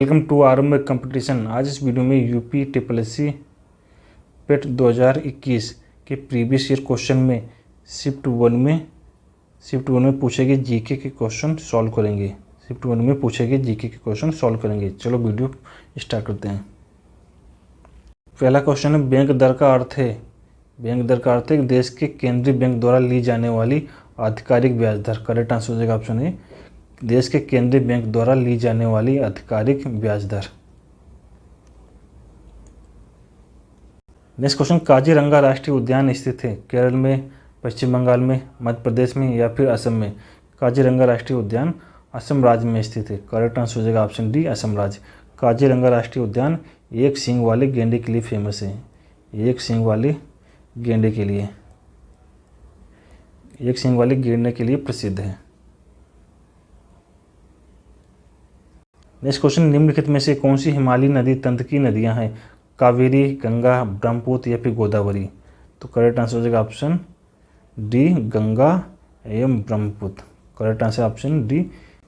Welcome to आरंभ competition. आज इस वीडियो में यूपी ट्रिपल पेट 2021 के प्रीवियस ईयर क्वेश्चन में शिफ्ट वन में पूछे गए जीके के क्वेश्चन सॉल्व करेंगे। शिफ्ट वन में पूछे गए जीके के क्वेश्चन सॉल्व करेंगे। चलो वीडियो स्टार्ट करते हैं। पहला क्वेश्चन है, बैंक दर का अर्थ है। बैंक दर का अर्थ है देश के केंद्रीय बैंक द्वारा ली जाने वाली आधिकारिक ब्याज दर। करेक्ट आंसर हो जाएगा ऑप्शन ए, देश के केंद्रीय बैंक द्वारा ली जाने वाली आधिकारिक ब्याज दर। नेक्स्ट क्वेश्चन, काजीरंगा राष्ट्रीय उद्यान स्थित है केरल में, पश्चिम बंगाल में, मध्य प्रदेश में या फिर असम में। काजीरंगा राष्ट्रीय उद्यान असम राज्य में स्थित है। करेक्ट आंसर हो जाएगा ऑप्शन डी, असम राज्य। काजीरंगा राष्ट्रीय उद्यान एक सींग वाले गेंडे के लिए फेमस है। एक सींग वाले गेंडे के लिए, एक सींग वाले गेंडे के लिए प्रसिद्ध है। नेक्स्ट क्वेश्चन, निम्नलिखित में से कौन सी हिमालयी नदी तंत्र की नदियां हैं? कावेरी, गंगा, ब्रह्मपुत्र या फिर गोदावरी। तो करेक्ट आंसर हो जाएगा ऑप्शन डी, गंगा एवं Brahmaputra. Correct answer option D,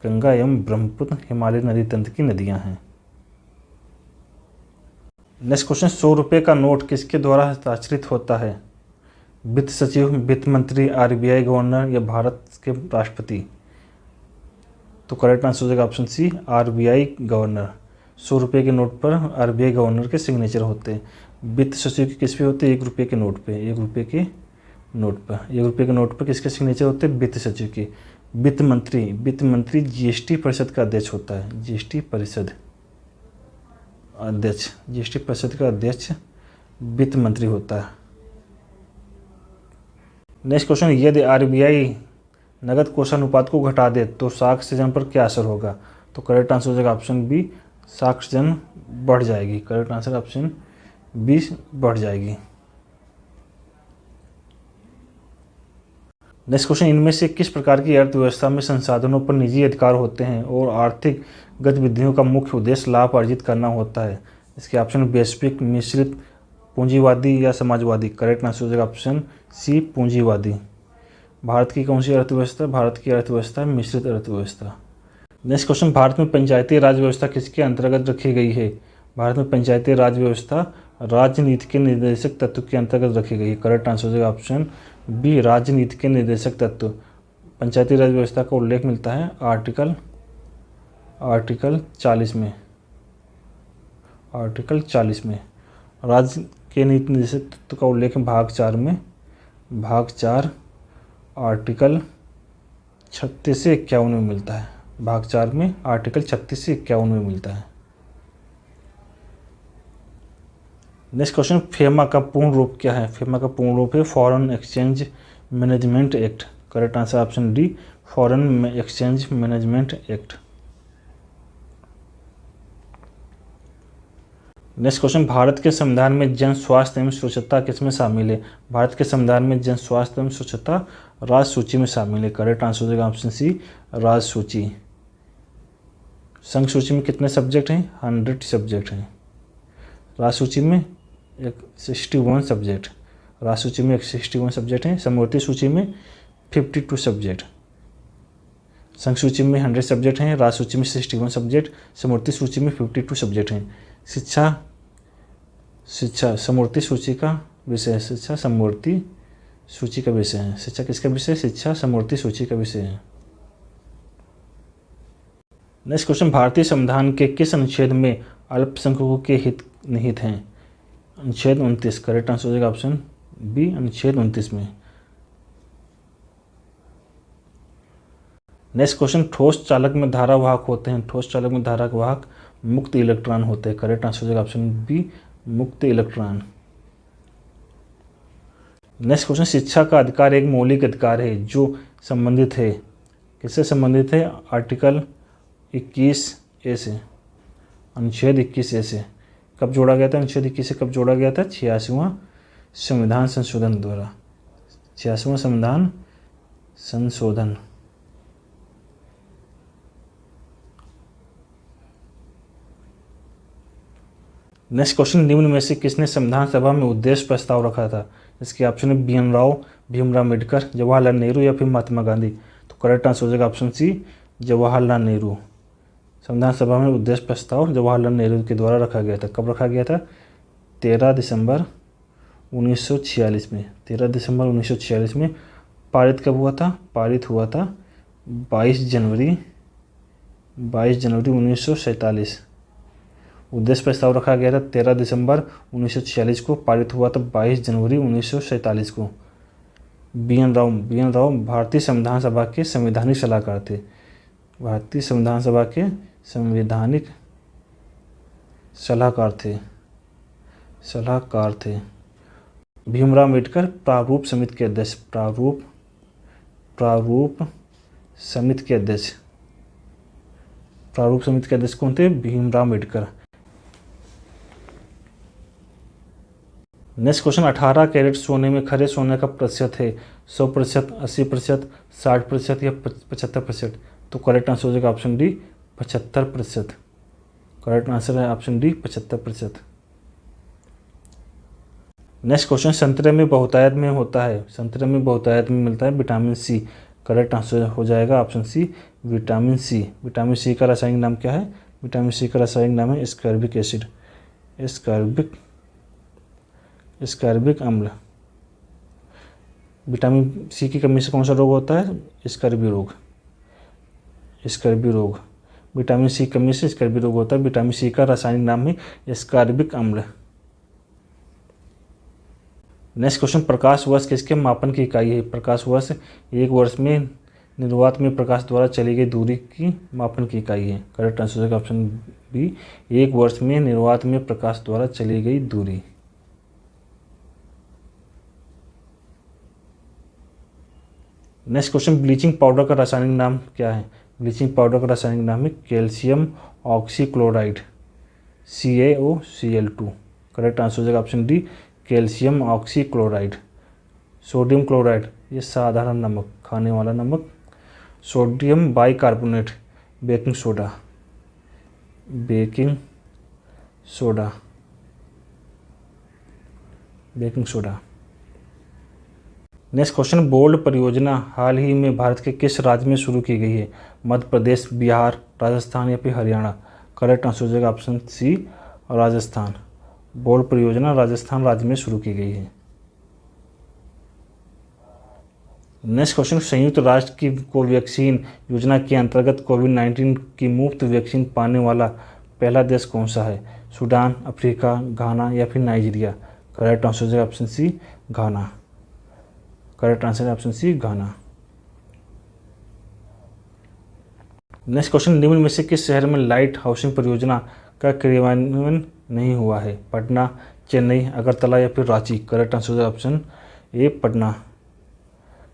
Ganga एवं ब्रह्मपुत्र हिमालयी नदी तंत्र की नदियां हैं। नेक्स्ट क्वेश्चन, 100 रुपये का नोट किसके द्वारा हस्ताक्षरित होता है? वित्त सचिव, वित्त मंत्री, आरबीआई गवर्नर या भारत के राष्ट्रपति। तो करेक्ट आंसर हो जाएगा ऑप्शन सी, आरबीआई गवर्नर। 100 रुपये के नोट पर आरबीआई गवर्नर के सिग्नेचर होते हैं। वित्त सचिव के किस पे होते हैं? 1 रुपये के नोट पे। 1 रुपये के नोट पर, 1 रुपये के नोट पर किसके सिग्नेचर होते हैं? वित्त सचिव के। वित्त मंत्री जीएसटी परिषद का अध्यक्ष होता है। जीएसटी परिषद अध्यक्ष, जीएसटी परिषद का अध्यक्ष वित्त मंत्री होता है। नेक्स्ट क्वेश्चन, यदि आरबीआई नगद कोषानुपात को घटा दे तो साख सृजन पर क्या असर होगा? तो करेक्ट आंसर हो जाएगा ऑप्शन बी, साख सृजन बढ़ जाएगी। करेक्ट आंसर ऑप्शन बी, बढ़ जाएगी। नेक्स्ट क्वेश्चन, इनमें से किस प्रकार की अर्थव्यवस्था में संसाधनों पर निजी अधिकार होते हैं और आर्थिक गतिविधियों का मुख्य उद्देश्य लाभ अर्जित करना होता है? इसके ऑप्शन वैश्विक, मिश्रित, पूंजीवादी या समाजवादी। करेक्ट आंसर हो जाएगा ऑप्शन सी, पूंजीवादी। भारत की कौन सी अर्थव्यवस्था? भारत की अर्थव्यवस्था मिश्रित अर्थव्यवस्था। नेक्स्ट क्वेश्चन, भारत में पंचायती राज व्यवस्था किसके अंतर्गत रखी गई है? भारत में पंचायती राज व्यवस्था राजनीति के निर्देशक तत्व के अंतर्गत रखी गई है। करेक्ट आंसर हो जाएगा ऑप्शन बी, राजनीति के निर्देशक तत्व। पंचायती राज व्यवस्था का उल्लेख मिलता है आर्टिकल 40 में। आर्टिकल 40 में राज्य के नीति निर्देशक तत्व का उल्लेख भाग 4 में, भाग 4 आर्टिकल 36 से 51 में मिलता है। भाग 4 में आर्टिकल 36 से 51 में मिलता है। नेक्स्ट क्वेश्चन, फेमा का पूर्ण रूप क्या है? फेमा का पूर्ण रूप है foreign exchange management act. Correct answer option D, foreign exchange management act. Next question, Bharat के संविधान में जन स्वास्थ्य एवं स्वच्छता किसमें शामिल है? भारत के संविधान में जन स्वास्थ्य एवं स्वच्छता राज सूची में शामिल है। करेक्ट आंसर हो जाएगा ऑप्शन सी, राज सूची। संघ सूची में कितने सब्जेक्ट हैं? 100 सब्जेक्ट हैं। राज सूची में 61 सब्जेक्ट, राज सूची में 61 सब्जेक्ट हैं। समवर्ती सूची में 52 सब्जेक्ट। संघ सूची में 100 सब्जेक्ट हैं, राज सूची में 61 सब्जेक्ट, समवर्ती सूची में 52 सब्जेक्ट हैं। शिक्षा समवर्ती सूची का विषय है। शिक्षा समवर्ती सूची का विषय है। शिक्षा किसका विषय? शिक्षा समवर्ती सूची का विषय है। नेक्स्ट क्वेश्चन, भारतीय संविधान के किस अनुच्छेद में अल्पसंख्यकों के हित निहित हैं? अनुच्छेद 29। करेक्ट आंसर हो जाएगा ऑप्शन बी, अनुच्छेद 29 में। नेक्स्ट क्वेश्चन, ठोस चालक में धारावाहक होते हैं। ठोस चालक में धारावाहक मुक्त इलेक्ट्रॉन होते हैं। करेक्ट आंसर हो जाएगा ऑप्शन बी, मुक्त इलेक्ट्रॉन। नेक्स्ट क्वेश्चन, शिक्षा का अधिकार एक मौलिक अधिकार है जो संबंधित है, किससे संबंधित है? आर्टिकल 21A से, अनुच्छेद 21A से। कब जोड़ा गया था? अनुच्छेद 21 से कब जोड़ा गया था? 86वां संविधान संशोधन द्वारा। 86वां संविधान संशोधन। नेक्स्ट क्वेश्चन, निम्न में से किसने संविधान सभा में उद्देश्य प्रस्ताव रखा था? इसके ऑप्शन है भीमराव अम्बेडकर, जवाहरलाल नेहरू या फिर महात्मा गांधी। तो करेक्ट आंसर हो जाएगा ऑप्शन सी, जवाहरलाल नेहरू। संविधान सभा में उद्देश्य प्रस्ताव जवाहरलाल नेहरू के द्वारा रखा गया था। कब रखा गया था? 13 दिसंबर 1946 में। 13 दिसंबर 1946 में। पारित कब हुआ था? पारित हुआ था 22 जनवरी 1947। उद्देश्य प्रस्ताव रखा गया था 13 दिसंबर 1946 को, पारित हुआ था 22 जनवरी 1947 को। बी.एन. राव भारतीय संविधान सभा के संवैधानिक सलाहकार थे। भारतीय संविधान सभा के संवैधानिक सलाहकार थे। भीमराव अम्बेडकर प्रारूप समिति के अध्यक्ष। प्रारूप समिति के अध्यक्ष कौन थे? Bhimrao Ambedkar. Next question, 18 carat सोने में खरे सोने का प्रतिशत है 100%, 80%, 60% या 75%? तो करेक्ट आंसर हो जाएगा ऑप्शन डी 75%। करेक्ट आंसर है ऑप्शन डी 75%। नेक्स्ट क्वेश्चन, संतरे में बहुतायत में होता है, संतरे में बहुतायत में मिलता है विटामिन सी। करेक्ट आंसर हो जाएगा option C vitamin C. Vitamin C का रासायनिक नाम क्या है? विटामिन सी का रासायनिक नाम है स्कॉर्बिक एसिड। स्कॉर्बिक अम्ल। विटामिन सी की कमी से कौन सा रोग होता है? स्कर्वी रोग। विटामिन सी की कमी से स्कर्वी रोग होता है। विटामिन सी का रासायनिक नाम है स्कॉर्बिक अम्ल। नेक्स्ट क्वेश्चन, प्रकाश वर्ष किसके मापन की इकाई है? प्रकाश वर्ष एक वर्ष में निर्वात में प्रकाश द्वारा चली गई दूरी की मापन की इकाई है। करेक्ट आंसर है ऑप्शन बी, एक वर्ष में निर्वात में प्रकाश द्वारा चली गई दूरी। नेक्स्ट क्वेश्चन, ब्लीचिंग पाउडर का रासायनिक नाम क्या है? ब्लीचिंग पाउडर का रासायनिक नाम है calcium oxychloride, CaOCl2। Correct answer हो जाएगा option D calcium oxychloride. Sodium chloride ये साधारण नमक, खाने वाला नमक। Sodium bicarbonate baking soda. Next question, bold परियोजना हाल ही में भारत के किस राज्य में शुरू की गई है? मध्य प्रदेश, बिहार, राजस्थान या फिर हरियाणा? करेक्ट आंसर हो जाएगा ऑप्शन सी राजस्थान। बोल्ड परियोजना राजस्थान राज्य में शुरू की गई है। नेक्स्ट क्वेश्चन, संयुक्त राष्ट्र की कोवैक्सीन योजना के अंतर्गत कोविड-19 की मुफ्त वैक्सीन पाने वाला पहला देश कौन सा है? सूडान, अफ्रीका, घाना या फिर नाइजीरिया? करेक्ट आंसर हो जाएगा ऑप्शन सी घाना। करेक्ट आंसर है ऑप्शन सी घाना। नेक्स्ट क्वेश्चन, निम्न में से किस शहर में लाइट हाउसिंग परियोजना का क्रियान्वयन नहीं हुआ है? पटना, चेन्नई, अगरतला या फिर रांची? करेक्ट आंसर है option A Patna.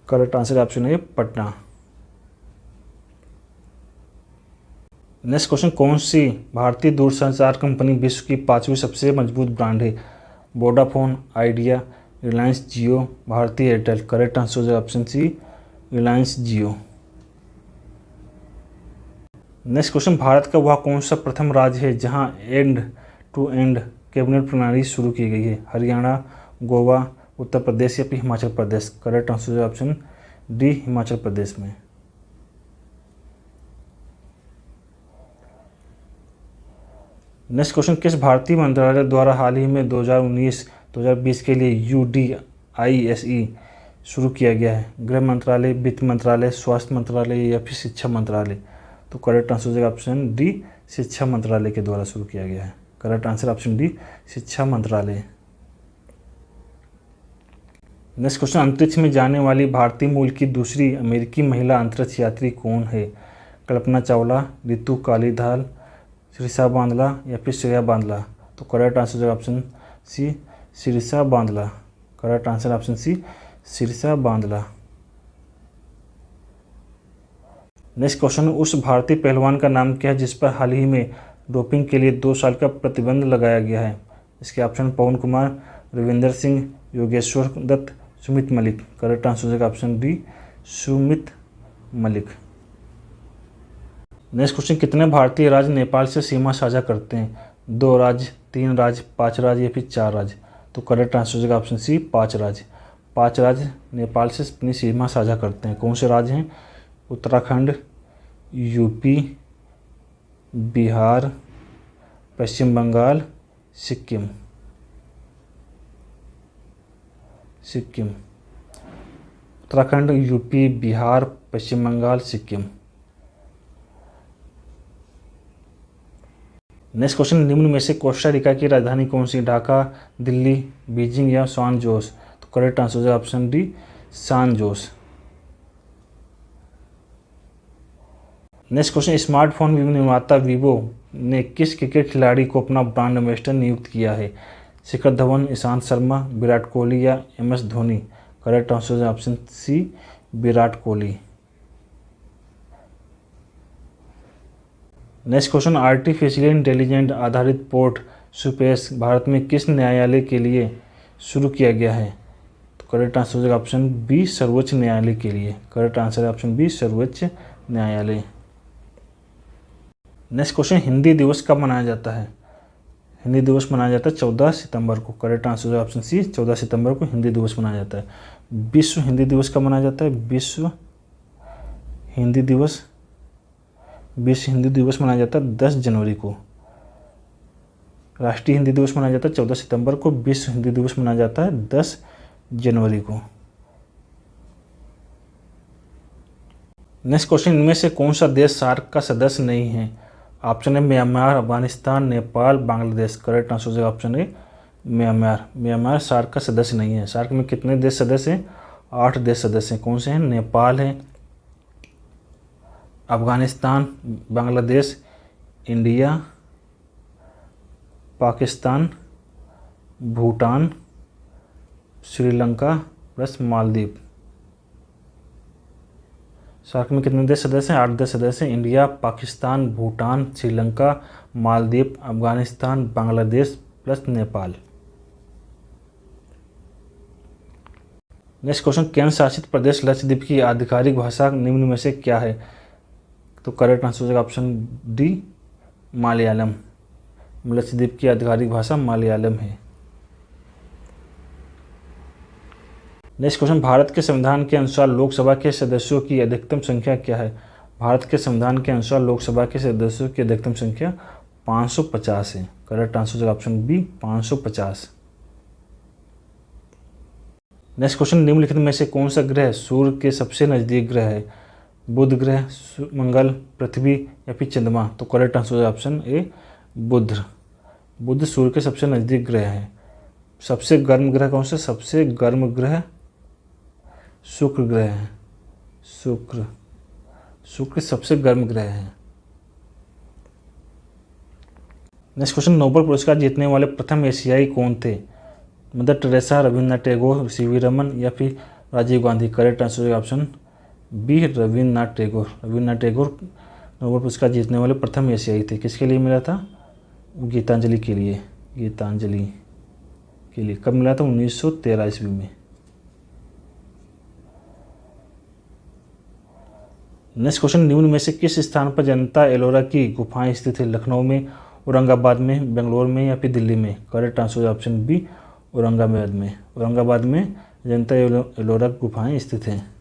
Correct answer है option A Patna. Next question, कौन सी भारतीय दूरसंचार कंपनी विश्व की 5वीं सबसे मजबूत ब्रांड है? वोडाफोन, आइडिया, रिलायंस जियो, भारती एयरटेल? करेक्ट आंसर हो जाएगा ऑप्शन सी रिलायंस जियो। नेक्स्ट क्वेश्चन, भारत का वह कौन सा प्रथम राज्य है जहां एंड टू एंड कैबिनेट प्रणाली शुरू की गई है? हरियाणा, गोवा, उत्तर प्रदेश या फिर हिमाचल प्रदेश? करेक्ट आंसर है ऑप्शन डी हिमाचल प्रदेश में। नेक्स्ट क्वेश्चन, किस भारतीय मंत्रालय द्वारा हाल ही में 2019-2020 के लिए UDISE शुरू किया गया है? गृह मंत्रालय, वित्त मंत्रालय, स्वास्थ्य मंत्रालय या फिर शिक्षा मंत्रालय? तो करेक्ट आंसर हो जाएगा ऑप्शन डी शिक्षा मंत्रालय के द्वारा शुरू किया गया है। करेक्ट आंसर ऑप्शन डी शिक्षा मंत्रालय। नेक्स्ट क्वेश्चन, अंतरिक्ष में जाने वाली भारतीय मूल की दूसरी अमेरिकी महिला अंतरिक्ष यात्री कौन है? कल्पना चावला, रितु कालीधाल, श्रीषा बांदला या फिर श्रेया बांदला? तो करेक्ट आंसर हो जाएगा option C Sirisha Bandla. Correct answer option C Sirisha Bandla. Next question, उस भारतीय पहलवान का नाम क्या है जिस पर हाल ही में डोपिंग के लिए 2 साल का प्रतिबंध लगाया गया है? इसके ऑप्शन पवन कुमार, रविंदर सिंह, योगेश्वर दत्त, सुमित मलिक? करेक्ट आंसर हो जाएगा option D Sumit Malik. Next question, कितने भारतीय राज्य नेपाल से सीमा साझा करते हैं? 2 राज्य, 3 राज्य, 5 राज्य या फिर 4 राज्य? तो करेक्ट आंसर हो जाएगा ऑप्शन सी 5 राज्य। 5 राज्य नेपाल से अपनी सीमा साझा करते हैं। कौन से राज्य हैं? Uttarakhand, UP, Bihar, Paschim Bengal, Sikkim. Uttarakhand, UP, Bihar, Paschim Bengal, Sikkim. Next question, निम्न में से कोस्टा रिका की राजधानी कौन सी? ढाका, दिल्ली, बीजिंग या सैन जोस? तो करेक्ट आंसर है option D, San Jose. Next question, smartphone निर्माता वीवो ने किस क्रिकेट खिलाड़ी को अपना ब्रांड एम्बेसडर नियुक्त किया है? शिखर धवन, ईशांत शर्मा, विराट कोहली या एम.एस. धोनी? करेक्ट आंसर है option C, Virat Kohli. Next question, artificial intelligent आधारित पोर्ट सुपेस भारत में किस न्यायालय के लिए शुरू किया गया है? तो करेक्ट आंसर है ऑप्शन बी, सर्वोच्च न्यायालय के लिए। करेक्ट आंसर है ऑप्शन बी, सर्वोच्च न्यायालय। नेक्स्ट क्वेश्चन, हिंदी दिवस कब मनाया जाता है? हिंदी दिवस मनाया जाता है 14 सितंबर को। करेक्ट आंसर है ऑप्शन सी, 14 सितंबर को हिंदी दिवस मनाया जाता है। विश्व हिंदी दिवस कब मनाया जाता है? विश्व हिंदी दिवस मनाया जाता है 10 जनवरी को। राष्ट्रीय हिंदी दिवस मनाया जाता है 14 सितंबर को। विश्व हिंदी दिवस मनाया जाता है 10 जनवरी को। नेक्स्ट क्वेश्चन, इनमें से कौन सा देश सार्क का सदस्य नहीं है? ऑप्शन है म्यांमार, अफगानिस्तान, नेपाल, बांग्लादेश। करेक्ट आंसर है option A, Myanmar. Myanmar SAARC का सदस्य नहीं है। सार्क में कितने देश सदस्य हैं? 8 देश सदस्य हैं। कौन से हैं? नेपाल है, Afghanistan, Bangladesh, India, Pakistan, Bhutan, Sri Lanka plus Maldives. SAARC में कितने देश सदस्य हैं? 8 देश सदस्य हैं। India, Pakistan, Bhutan, Sri Lanka, Maldives, Afghanistan, Bangladesh plus Nepal. Next question, केंद्र शासित प्रदेश लक्षद्वीप की आधिकारिक भाषा निम्न में से क्या है? तो करेक्ट आंसर है ऑप्शन डी, मलयालम। लक्षद्वीप की आधिकारिक भाषा मलयालम है। नेक्स्ट क्वेश्चन, भारत के संविधान के अनुसार लोकसभा के सदस्यों की अधिकतम संख्या क्या है? भारत के संविधान के अनुसार लोकसभा के सदस्यों की अधिकतम संख्या 550 है। करेक्ट आंसर है ऑप्शन बी, 550। नेक्स्ट क्वेश्चन, निम्नलिखित में से कौन सा ग्रह सूर्य के सबसे नज़दीक ग्रह है? बुध ग्रह, मंगल, पृथ्वी या फिर चंद्रमा? तो करेक्ट आंसर है ऑप्शन ए, बुध। बुध सूर्य के सबसे नज़दीक ग्रह है। सबसे गर्म ग्रह कौन सा? सबसे गर्म ग्रह शुक्र ग्रह है। शुक्र सबसे गर्म ग्रह है। नेक्स्ट क्वेश्चन, नोबेल पुरस्कार जीतने वाले प्रथम एशियाई कौन थे? Mother Teresa, Rabindranath Tagore, CV Raman या फिर राजीव गांधी? करेक्ट आंसर है option B, Rabindranath Tagore. Rabindranath Tagore Nobel पुरस्कार जीतने वाले प्रथम एशियाई थे। किसके लिए मिला था? गीतांजलि के लिए। गीतांजलि के लिए कब मिला था? 1913 ईस्वी में। नेक्स्ट क्वेश्चन, निम्न में से किस स्थान पर जनता एलोरा की गुफाएं स्थित है? लखनऊ में, औरंगाबाद में, बेंगलोर में या फिर दिल्ली में? करेक्ट आंसर है ऑप्शन बी, औरंगाबाद में। औरंगाबाद में जनता एलोरा गुफाएं स्थित हैं।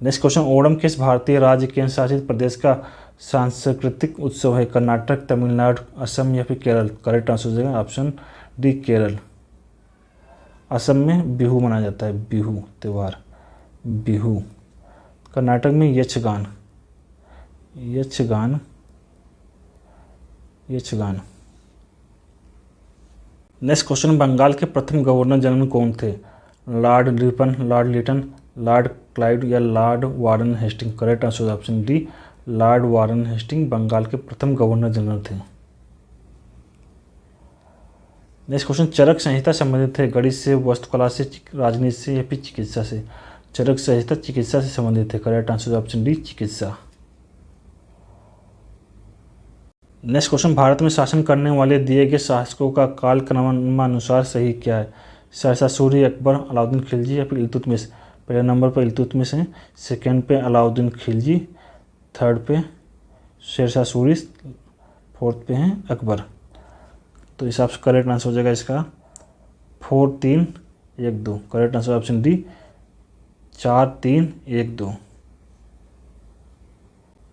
नेक्स्ट क्वेश्चन, ओणम किस भारतीय राज्य केंद्र शासित प्रदेश का सांस्कृतिक उत्सव है? कर्नाटक, तमिलनाडु, असम या फिर केरल? करेक्ट आंसर है ऑप्शन डी, केरल। असम में बिहू मनाया जाता है, बिहू त्यौहार, बिहू। कर्नाटक में यक्षगान। नेक्स्ट क्वेश्चन, बंगाल के प्रथम गवर्नर जनरल कौन थे? Lord Ripon, Lord Lytton, Lord Clive या Lord Warren Hastings? Correct answer option D, Lord Warren Hastings Bengal के प्रथम गवर्नर जनरल थे। नेक्स्ट क्वेश्चन, चरक संहिता संबंधित है गणित से, वास्तुकला से, राजनीति से या फिर चिकित्सा से? चरक संहिता चिकित्सा से संबंधित है। करेक्ट आंसर ऑप्शन डी, चिकित्सा। नेक्स्ट क्वेश्चन, भारत में शासन करने वाले दिए गए शासकों का काल क्रमानुसार सही क्या है? शाह सूरी, अकबर, अलाउद्दीन खिलजी या फिर इल्तुतमिश? पहले नंबर पर इल्तुतमिश है, सेकंड पे अलाउद्दीन खिलजी, थर्ड पे शेरशाह सूरी, फोर्थ पे हैं अकबर। तो हिसाब से करेक्ट आंसर हो जाएगा इसका 4, 3, 1, 2। Correct answer option D, 4, 3, 1, 2।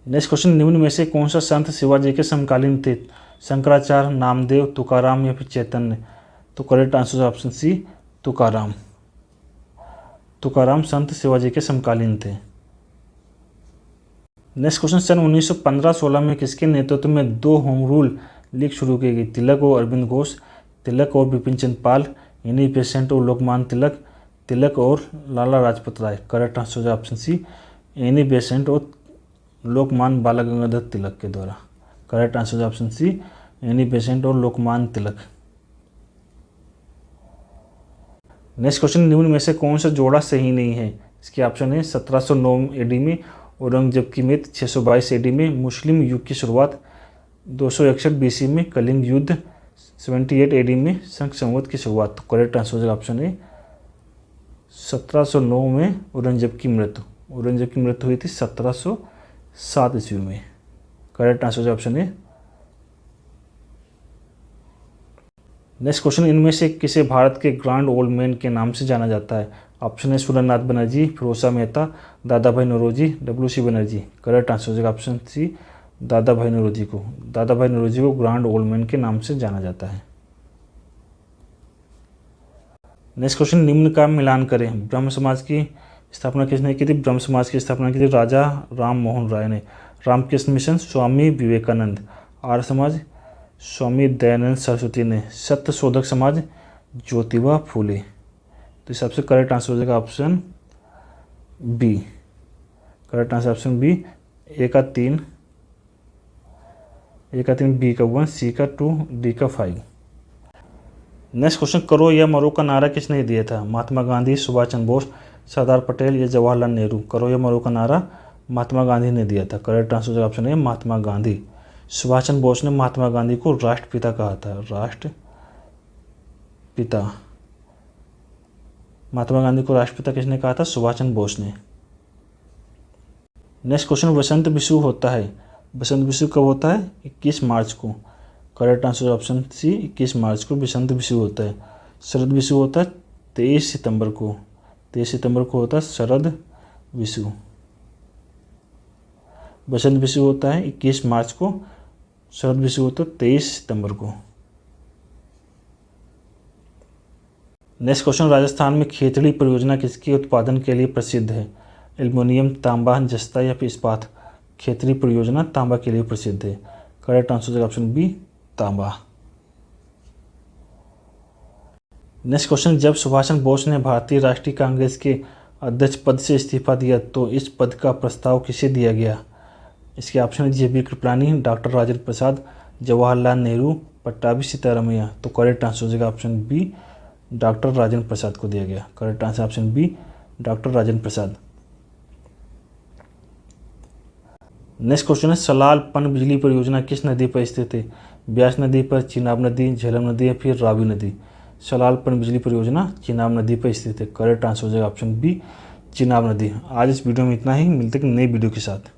Next question, निम्न में से कौन सा संत शिवाजी के समकालीन थे? शंकराचार्य, नामदेव, तुकाराम या फिर चैतन्य? तो correct answer option C, Tukaram. Tukaram संत शिवाजी के समकालीन थे। नेक्स्ट क्वेश्चन, सन 1915-16 में किसके नेतृत्व में 2 होम रूल लीग शुरू की गई? तिलक और अरविंद घोष, तिलक और बिपिन चंद्र पाल, एनी बेसेंट और लोकमान्य तिलक, तिलक और Lala Lajpat Rai? Correct answer option C, Annie Besant और लोकमान्य बाल गंगाधर तिलक के द्वारा। Correct answer option C, Annie Besant और लोकमान्य तिलक। नेक्स्ट क्वेश्चन, निम्न में से कौन सा जोड़ा सही नहीं है? इसके ऑप्शन है 1709 एडी में औरंगजेब की मृत्यु, 622 एडी में मुस्लिम युग की शुरुआत, 261 बीसी में कलिंग युद्ध, 78 एडी में संघ संवत की शुरुआत। तो करेक्ट आंसर ऑप्शन है 1709 में औरंगजेब की मृत्यु। औरंगजेब की मृत्यु हुई थी 1707 ईस्वी में। करेक्ट आंसर ऑप्शन है। नेक्स्ट क्वेश्चन, इनमें से किसे भारत के ग्रैंड ओल्ड मैन के नाम से जाना जाता है? ऑप्शन है सुरेंद्रनाथ बनर्जी, फिरोजा Mehta, Dadabhai Naoroji, W C. Banerjee? Correct answer option C, Dadabhai Naoroji को। दादा भाई नौरोजी को ग्रैंड ओल्ड मैन के नाम से जाना जाता है। नेक्स्ट क्वेश्चन, निम्न का मिलान करें। ब्रह्म समाज की स्थापना किसने की थी? ब्रह्म समाज की स्थापना की थी राजा राम मोहन राय ने। रामकृष्ण मिशन स्वामी विवेकानंद। आर्य समाज स्वामी दयानंद सरस्वती ने। सत्य शोधक समाज ज्योतिबा फूले। तो इस सबसे करेक्ट आंसर हो जाएगा option B. Correct answer option B. A का 3, बी का 1, सी का 2, डी का 5। नेक्स्ट क्वेश्चन, करो या मरो का नारा किसने दिया था? महात्मा गांधी, सुभाष चंद्र बोस, सरदार पटेल या जवाहरलाल नेहरू? करो या मरो का नारा महात्मा गांधी ने दिया था। करेक्ट आंसर ऑप्शन है महात्मा गांधी। सुभाष चंद्र बोस ने महात्मा गांधी को राष्ट्रपिता कहा था। राष्ट्रपिता। महात्मा गांधी को राष्ट्रपिता किसने कहा था? सुभाष चंद्र बोस ने। नेक्स्ट क्वेश्चन, वसंत विषु होता है। वसंत विषु कब होता है? 21 मार्च को। करेक्ट आंसर ऑप्शन सी, 21 मार्च को वसंत विषु होता है। शरद विषु होता है 23 सितंबर को। 23 सितंबर को होता है शरद विषु। वसंत विषु होता है 21 मार्च को, शरद विषु होता है 23 सितंबर को। नेक्स्ट क्वेश्चन, राजस्थान में खेतड़ी परियोजना किसके उत्पादन के लिए प्रसिद्ध है? एल्युमिनियम, तांबा, जस्ता या फिर इस्पात? खेतड़ी परियोजना तांबा के लिए प्रसिद्ध है। करेक्ट आंसर ऑप्शन बी, तांबा। नेक्स्ट क्वेश्चन, जब सुभाष चंद्र बोस ने भारतीय राष्ट्रीय कांग्रेस के अध्यक्ष पद से इस्तीफा दिया तो इस पद का प्रस्ताव किसे दिया गया? इसके ऑप्शन है जे.बी. कृपलानी, डॉक्टर राजेंद्र प्रसाद, जवाहरलाल नेहरू, पट्टाभी सीतारमैया? तो करेक्ट आंसर हो जाएगा option B, doctor Rajendra Prasad को दिया गया। Correct answer option B, doctor Rajendra Prasad. Next question है, सलाल पनबिजली परियोजना किस नदी पर स्थित है? ब्यास नदी पर, चिनाब नदी, झेलम नदी या फिर रावी नदी? सलाल पनबिजली परियोजना चिनाब नदी पर स्थित है। करेक्ट आंसर हो जाएगा ऑप्शन बी, चिनाब नदी। आज इस वीडियो में इतना ही, मिलते हैं नई वीडियो के साथ।